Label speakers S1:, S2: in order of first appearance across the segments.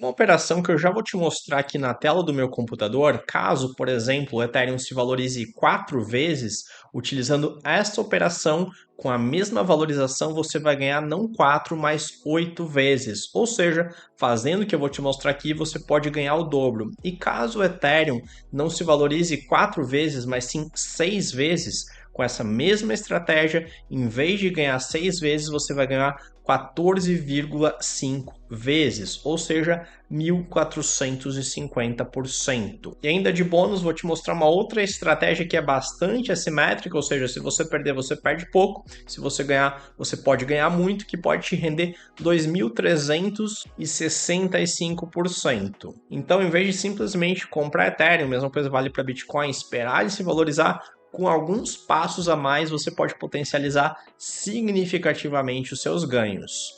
S1: Uma operação que eu já vou te mostrar aqui na tela do meu computador, caso, por exemplo, o Ethereum se valorize 4 vezes, utilizando esta operação com a mesma valorização, você vai ganhar não 4, mas 8 vezes. Ou seja, fazendo o que eu vou te mostrar aqui, você pode ganhar o dobro. E caso o Ethereum não se valorize 4 vezes, mas sim 6 vezes, com essa mesma estratégia, em vez de ganhar 6 vezes, você vai ganhar 14,5 vezes, ou seja, 1450%. E ainda de bônus, vou te mostrar uma outra estratégia que é bastante assimétrica, ou seja, se você perder, você perde pouco, se você ganhar, você pode ganhar muito, que pode te render 2.365%. Então, em vez de simplesmente comprar Ethereum, mesma coisa vale para Bitcoin, esperar ele se valorizar, com alguns passos a mais, você pode potencializar significativamente os seus ganhos.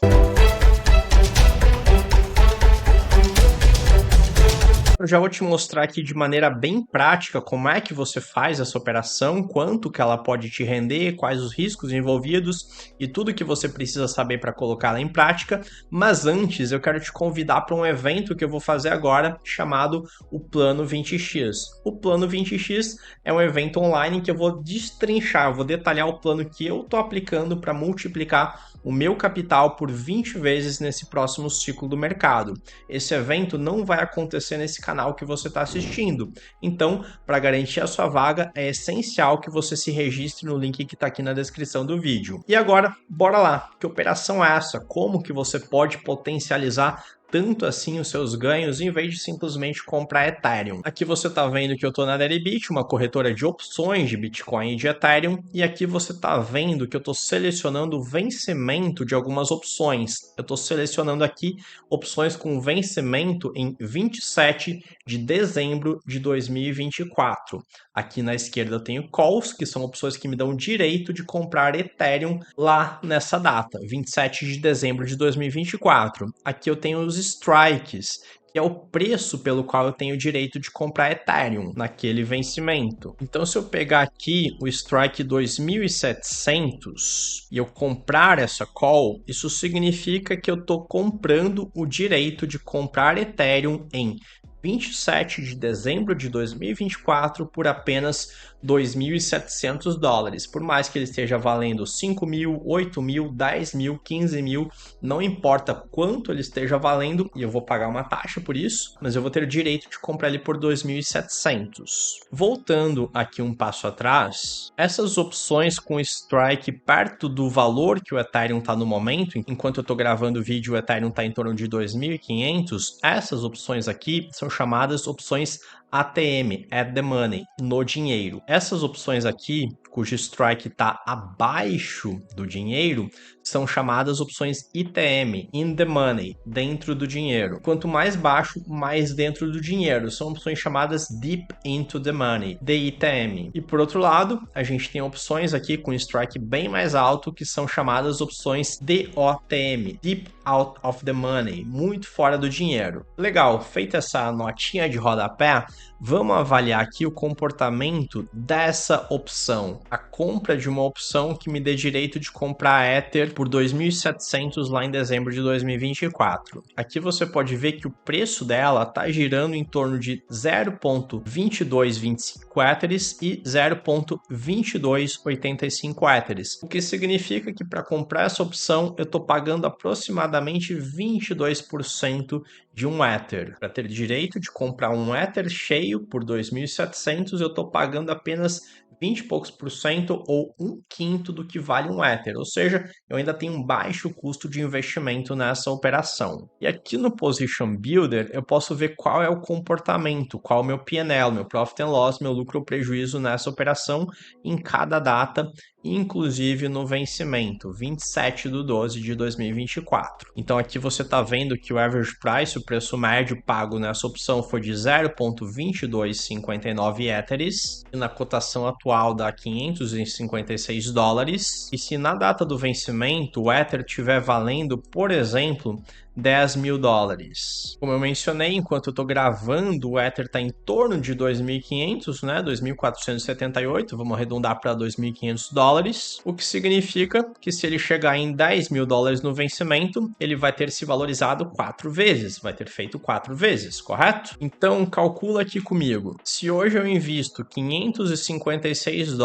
S1: Eu já vou te mostrar aqui de maneira bem prática como é que você faz essa operação, quanto que ela pode te render, quais os riscos envolvidos e tudo que você precisa saber para colocá-la em prática. Mas antes, eu quero te convidar para um evento que eu vou fazer agora, chamado o Plano 20x. O Plano 20x é um evento online que eu vou destrinchar, vou detalhar o plano que eu estou aplicando para multiplicar o meu capital por 20 vezes nesse próximo ciclo do mercado. Esse evento não vai acontecer nesse canal que você está assistindo. Então, para garantir a sua vaga, é essencial que você se registre no link que está aqui na descrição do vídeo. E agora, bora lá! Que operação é essa? Como que você pode potencializar tanto assim os seus ganhos em vez de simplesmente comprar Ethereum? Aqui você está vendo que eu estou na Deribit, uma corretora de opções de Bitcoin e de Ethereum, e aqui você está vendo que eu estou selecionando o vencimento de algumas opções. Eu estou selecionando aqui opções com vencimento em 27 de dezembro de 2024. Aqui na esquerda eu tenho calls, que são opções que me dão o direito de comprar Ethereum lá nessa data, 27 de dezembro de 2024. Aqui eu tenho os strikes, que é o preço pelo qual eu tenho o direito de comprar Ethereum naquele vencimento. Então, se eu pegar aqui o strike 2.700 e eu comprar essa call, isso significa que eu estou comprando o direito de comprar Ethereum em 27 de dezembro de 2024 por apenas $2.700. Por mais que ele esteja valendo 5 mil, 8 mil, 10 mil, 15 mil, não importa quanto ele esteja valendo, e eu vou pagar uma taxa por isso, mas eu vou ter o direito de comprar ele por 2.700. Voltando aqui um passo atrás, essas opções com strike perto do valor que o Ethereum está no momento, enquanto eu estou gravando o vídeo, o Ethereum está em torno de 2.500, essas opções aqui são chamadas opções ATM, at the money, no dinheiro. Essas opções aqui, cujo strike está abaixo do dinheiro, são chamadas opções ITM, in the money, dentro do dinheiro. Quanto mais baixo, mais dentro do dinheiro. São opções chamadas deep into the money, DITM. E por outro lado, a gente tem opções aqui com strike bem mais alto, que são chamadas opções DOTM, deep out of the money, muito fora do dinheiro. Legal, feita essa notinha de rodapé, vamos avaliar aqui o comportamento dessa opção. A compra de uma opção que me dê direito de comprar Ether por 2.700 lá em dezembro de 2024. Aqui você pode ver que o preço dela está girando em torno de 0,2225 Ethers e 0,2285 Ethers. O que significa que para comprar essa opção eu estou pagando aproximadamente 22% de um Ether. Para ter direito de comprar um Ether cheio por 2.700, eu estou pagando apenas 20 e poucos por cento ou 1/5 do que vale um Ether, ou seja, eu ainda tenho um baixo custo de investimento nessa operação. E aqui no Position Builder eu posso ver qual é o comportamento, qual é o meu P&L, meu Profit and Loss, meu lucro ou prejuízo nessa operação em cada data, inclusive no vencimento, 27 de 12 de 2024. Então aqui você está vendo que o average price, o preço médio pago nessa opção foi de 0,2259 Ethers, e na cotação atual dá $556. E se na data do vencimento o Ether estiver valendo, por exemplo, US$ 10.000. Como eu mencionei, enquanto eu estou gravando, o Ether está em torno de 2.500, né? 2.478, vamos arredondar para US$ 2.500, o que significa que se ele chegar em US$ 10.000 no vencimento, ele vai ter se valorizado 4 vezes, vai ter feito 4 vezes, correto? Então, calcula aqui comigo. Se hoje eu invisto $556,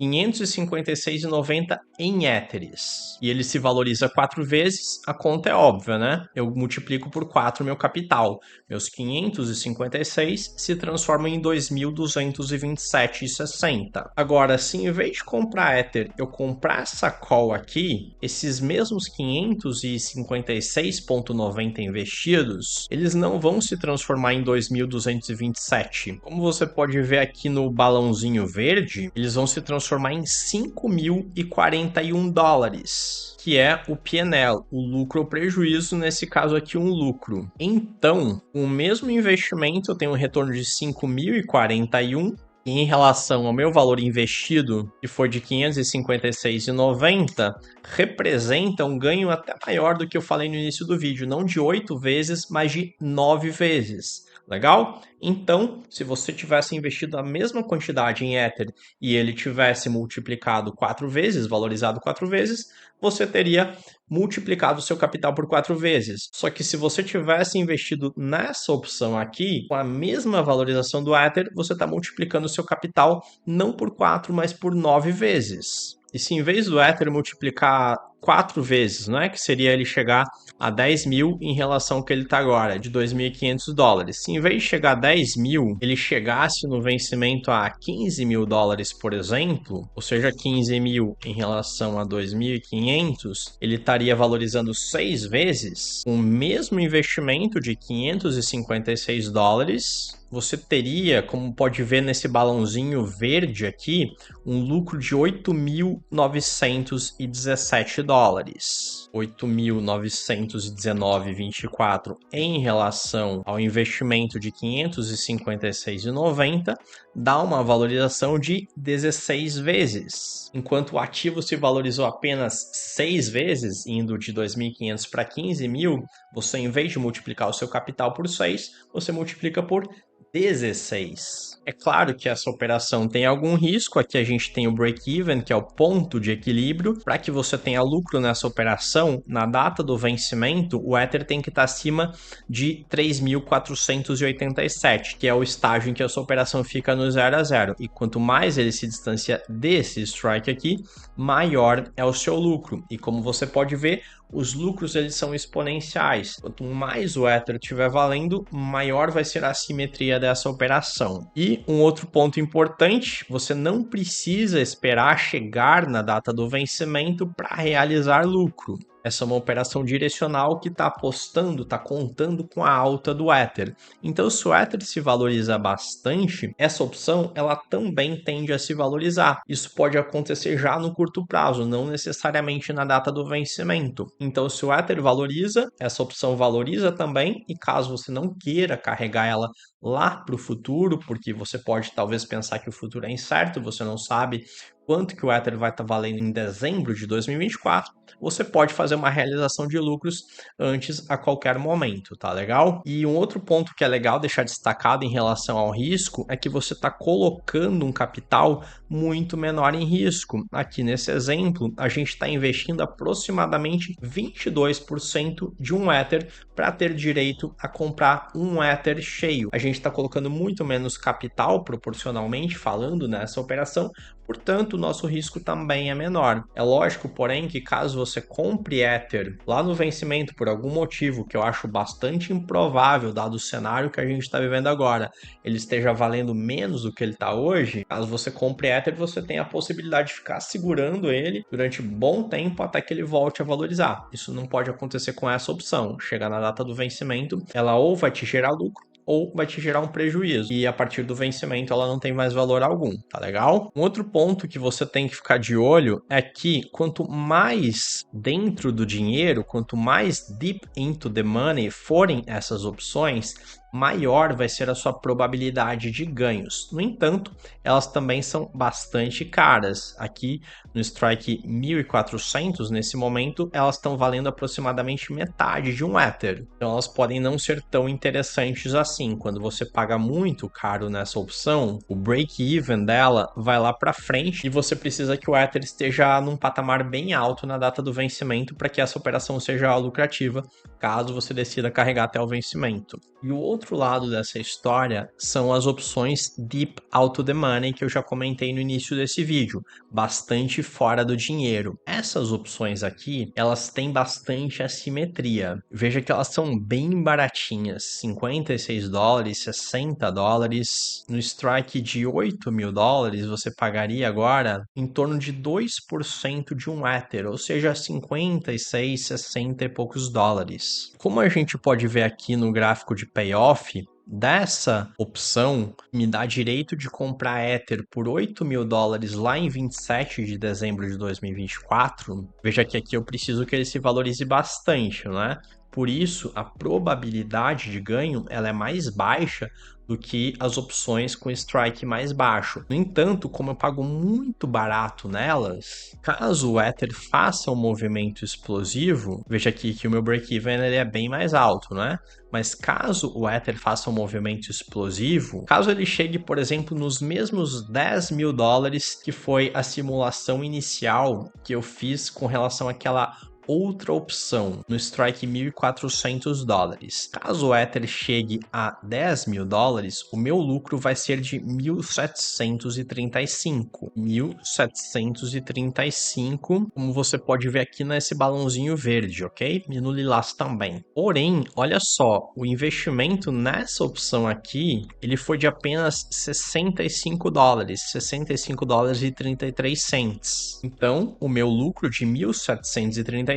S1: 556,90 em Etheres, e ele se valoriza 4 vezes, a conta é óbvia, né? Eu multiplico por 4 meu capital. Meus 556 se transformam em 2.227,60. Agora, se em vez de comprar Ether, eu comprar essa call aqui, esses mesmos 556,90 investidos, eles não vão se transformar em 2.227. Como você pode ver aqui no balãozinho verde, eles vão se transformar em $5.041. Que é o P&L, o lucro ou prejuízo, nesse caso aqui um lucro. Então, com o mesmo investimento, eu tenho um retorno de 5.041, e em relação ao meu valor investido, que foi de 556,90, representa um ganho até maior do que eu falei no início do vídeo, não de 8 vezes, mas de 9 vezes. Legal? Então, se você tivesse investido a mesma quantidade em Ether e ele tivesse multiplicado 4 vezes, valorizado 4 vezes, você teria multiplicado o seu capital por 4 vezes. Só que se você tivesse investido nessa opção aqui, com a mesma valorização do Ether, você está multiplicando o seu capital não por 4, mas por 9 vezes. E se em vez do Ether multiplicar 4 vezes, né, que seria ele chegar a 10.000 em relação ao que ele está agora, de $2.500. Se em vez de chegar a 10.000, ele chegasse no vencimento a $15.000, por exemplo, ou seja, 15.000 em relação a 2.500, ele estaria valorizando 6 vezes. Com o mesmo investimento de $556, você teria, como pode ver nesse balãozinho verde aqui, um lucro de $8.917. $8.919,24 em relação ao investimento de $556,90 dá uma valorização de 16 vezes. Enquanto o ativo se valorizou apenas 6 vezes, indo de 2.500 para 15.000, você, em vez de multiplicar o seu capital por 6, você multiplica por 16. É claro que essa operação tem algum risco. Aqui a gente tem o break-even, que é o ponto de equilíbrio. Para que você tenha lucro nessa operação, na data do vencimento, o Ether tem que estar acima de 3.487, que é o estágio em que essa operação fica no 0 a 0. E quanto mais ele se distancia desse strike aqui, maior é o seu lucro. E como você pode ver, os lucros eles são exponenciais. Quanto mais o Ether estiver valendo, maior vai ser a simetria dessa operação. E um outro ponto importante, você não precisa esperar chegar na data do vencimento para realizar lucro. Essa é uma operação direcional que está apostando, está contando com a alta do Ether. Então, se o Ether se valoriza bastante, essa opção ela também tende a se valorizar. Isso pode acontecer já no curto prazo, não necessariamente na data do vencimento. Então, se o Ether valoriza, essa opção valoriza também, e caso você não queira carregar ela lá para o futuro, porque você pode talvez pensar que o futuro é incerto, você não sabe quanto que o Ether vai estar valendo em dezembro de 2024, você pode fazer uma realização de lucros antes a qualquer momento, tá legal? E um outro ponto que é legal deixar destacado em relação ao risco é que você está colocando um capital muito menor em risco. Aqui nesse exemplo, a gente está investindo aproximadamente 22% de um Ether para ter direito a comprar um Ether cheio. A gente está colocando muito menos capital proporcionalmente falando nessa operação, portanto, o nosso risco também é menor. É lógico, porém, que caso você compre Ether lá no vencimento por algum motivo, que eu acho bastante improvável, dado o cenário que a gente está vivendo agora, ele esteja valendo menos do que ele está hoje, caso você compre Ether, você tem a possibilidade de ficar segurando ele durante bom tempo até que ele volte a valorizar. Isso não pode acontecer com essa opção. Chegar na data do vencimento, ela ou vai te gerar lucro, ou vai te gerar um prejuízo. E a partir do vencimento ela não tem mais valor algum, tá legal? Um outro ponto que você tem que ficar de olho é que quanto mais dentro do dinheiro, quanto mais deep into the money forem essas opções, maior vai ser a sua probabilidade de ganhos. No entanto, elas também são bastante caras. Aqui no Strike 1400, nesse momento, elas estão valendo aproximadamente metade de um Ether. Então elas podem não ser tão interessantes assim. Quando você paga muito caro nessa opção, o break-even dela vai lá para frente e você precisa que o Ether esteja num patamar bem alto na data do vencimento para que essa operação seja lucrativa, caso você decida carregar até o vencimento. E o outro lado dessa história são as opções Deep Out of the Money que eu já comentei no início desse vídeo, bastante fora do dinheiro. Essas opções aqui, elas têm bastante assimetria. Veja que elas são bem baratinhas, 56 dólares, 60 dólares. No strike de 8 mil dólares, você pagaria agora em torno de 2% de um Ether, ou seja, 56, 60 e poucos dólares. Como a gente pode ver aqui no gráfico de payoff, dessa opção me dá direito de comprar Ether por 8 mil dólares lá em 27 de dezembro de 2024. Veja que aqui eu preciso que ele se valorize bastante, né? Por isso, a probabilidade de ganho ela é mais baixa do que as opções com strike mais baixo. No entanto, como eu pago muito barato nelas, caso o Ether faça um movimento explosivo, veja aqui que o meu break-even ele é bem mais alto, né? Mas caso o Ether faça um movimento explosivo, caso ele chegue, por exemplo, nos mesmos 10 mil dólares que foi a simulação inicial que eu fiz com relação àquela outra opção no strike 1.400 dólares. Caso o Ether chegue a 10 mil dólares, o meu lucro vai ser de 1.735. 1.735, como você pode ver aqui nesse balãozinho verde, ok? E no lilás também. Porém, olha só, o investimento nessa opção aqui, ele foi de apenas 65 dólares, 65 dólares e 33 cents. Então, o meu lucro de 1.735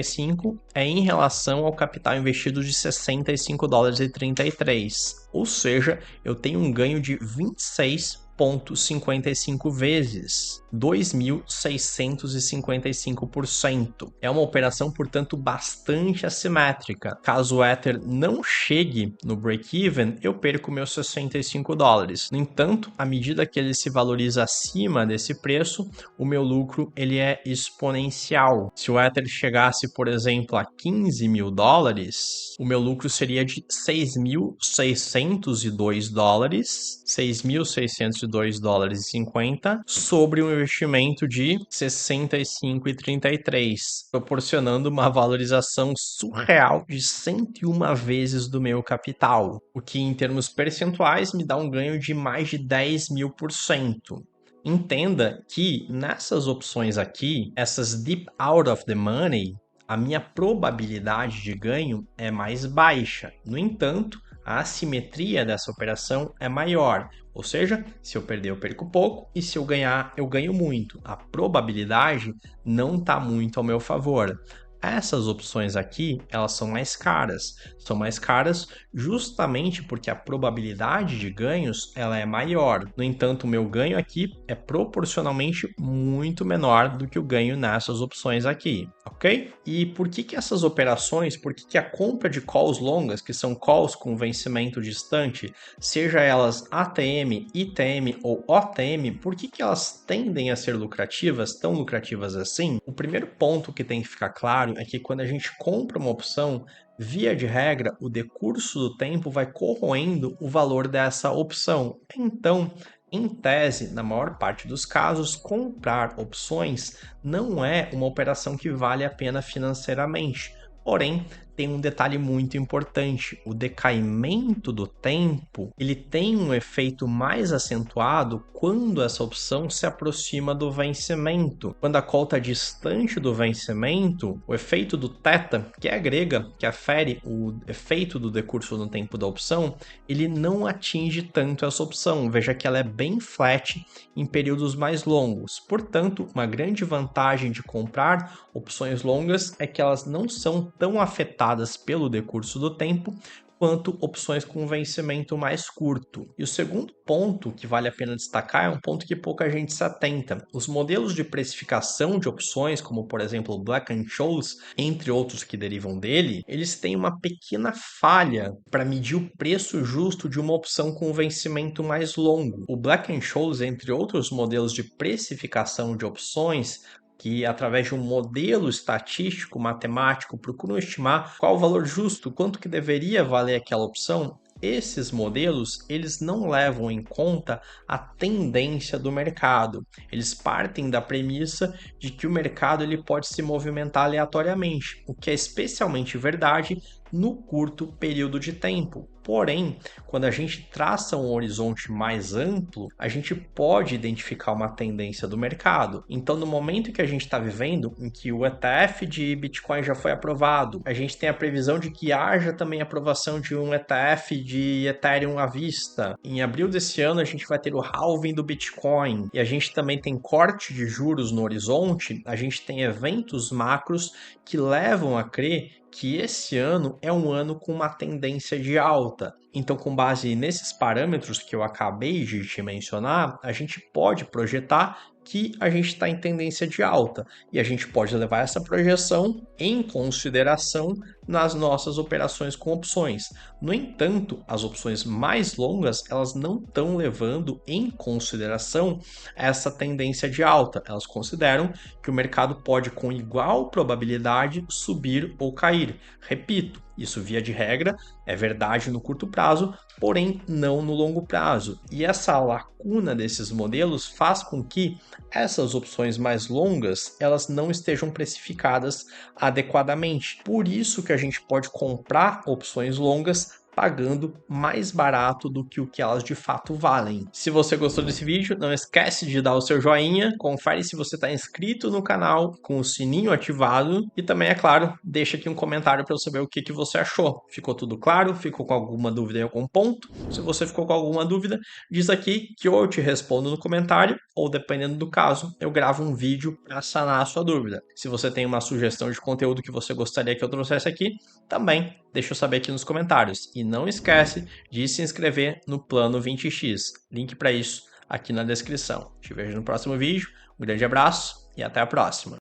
S1: é em relação ao capital investido de 65 dólares e 33. Ou seja, eu tenho um ganho de 26,55 vezes, 2.655%. É uma operação, portanto, bastante assimétrica. Caso o Ether não chegue no break-even, eu perco meus 65 dólares. No entanto, à medida que ele se valoriza acima desse preço, o meu lucro ele é exponencial. Se o Ether chegasse, por exemplo, a 15 mil dólares, o meu lucro seria de 6.602 dólares, 6.602 dólares e 50 sobre um investimento de 65,33, proporcionando uma valorização surreal de 101 vezes do meu capital, o que em termos percentuais me dá um ganho de mais de 10.000%. Entenda que nessas opções aqui, essas deep out of the money, a minha probabilidade de ganho é mais baixa. No entanto, a assimetria dessa operação é maior. Ou seja, se eu perder, eu perco pouco, e se eu ganhar, eu ganho muito. A probabilidade não está muito ao meu favor. Essas opções aqui, elas são mais caras. São mais caras justamente porque a probabilidade de ganhos ela é maior. No entanto, o meu ganho aqui é proporcionalmente muito menor do que o ganho nessas opções aqui, ok? E por que essas operações, por que a compra de calls longas, que são calls com vencimento distante, seja elas ATM, ITM ou OTM, por que elas tendem a ser lucrativas, tão lucrativas assim? O primeiro ponto que tem que ficar claro é que quando a gente compra uma opção, via de regra, o decurso do tempo vai corroendo o valor dessa opção. Então, em tese, na maior parte dos casos, comprar opções não é uma operação que vale a pena financeiramente. Porém, tem um detalhe muito importante: o decaimento do tempo ele tem um efeito mais acentuado quando essa opção se aproxima do vencimento. Quando a call está distante do vencimento, o efeito do θ, que é a grega, que afere o efeito do decurso no tempo da opção, ele não atinge tanto essa opção. Veja que ela é bem flat em períodos mais longos. Portanto, uma grande vantagem de comprar opções longas é que elas não são tão afetadas pelo decurso do tempo quanto opções com vencimento mais curto. E o segundo ponto que vale a pena destacar é um ponto que pouca gente se atenta. Os modelos de precificação de opções, como por exemplo o Black-Scholes, entre outros que derivam dele, eles têm uma pequena falha para medir o preço justo de uma opção com vencimento mais longo. O Black-Scholes, entre outros modelos de precificação de opções, que através de um modelo estatístico, matemático, procuram estimar qual o valor justo, quanto que deveria valer aquela opção. Esses modelos, eles não levam em conta a tendência do mercado. Eles partem da premissa de que o mercado ele pode se movimentar aleatoriamente, o que é especialmente verdade no curto período de tempo. Porém, quando a gente traça um horizonte mais amplo, a gente pode identificar uma tendência do mercado. Então, no momento que a gente está vivendo, em que o ETF de Bitcoin já foi aprovado, a gente tem a previsão de que haja também aprovação de um ETF de Ethereum à vista. Em abril desse ano, a gente vai ter o halving do Bitcoin e a gente também tem corte de juros no horizonte. A gente tem eventos macros que levam a crer que esse ano é um ano com uma tendência de alta. Então, com base nesses parâmetros que eu acabei de te mencionar, a gente pode projetar que a gente está em tendência de alta e a gente pode levar essa projeção em consideração nas nossas operações com opções. No entanto, as opções mais longas elas não estão levando em consideração essa tendência de alta. Elas consideram que o mercado pode com igual probabilidade subir ou cair. Repito, isso via de regra é verdade no curto prazo, porém não no longo prazo. E essa lacuna desses modelos faz com que essas opções mais longas elas não estejam precificadas adequadamente. Por isso que a gente pode comprar opções longas pagando mais barato do que o que elas de fato valem. Se você gostou desse vídeo, não esquece de dar o seu joinha, confere se você está inscrito no canal com o sininho ativado e também, é claro, deixa aqui um comentário para eu saber o que você achou. Ficou tudo claro? Ficou com alguma dúvida em algum ponto? Se você ficou com alguma dúvida, diz aqui que ou eu te respondo no comentário ou, dependendo do caso, eu gravo um vídeo para sanar a sua dúvida. Se você tem uma sugestão de conteúdo que você gostaria que eu trouxesse aqui, também deixa eu saber aqui nos comentários. E não esquece de se inscrever no Plano 20x. Link para isso aqui na descrição. Te vejo no próximo vídeo. Um grande abraço e até a próxima.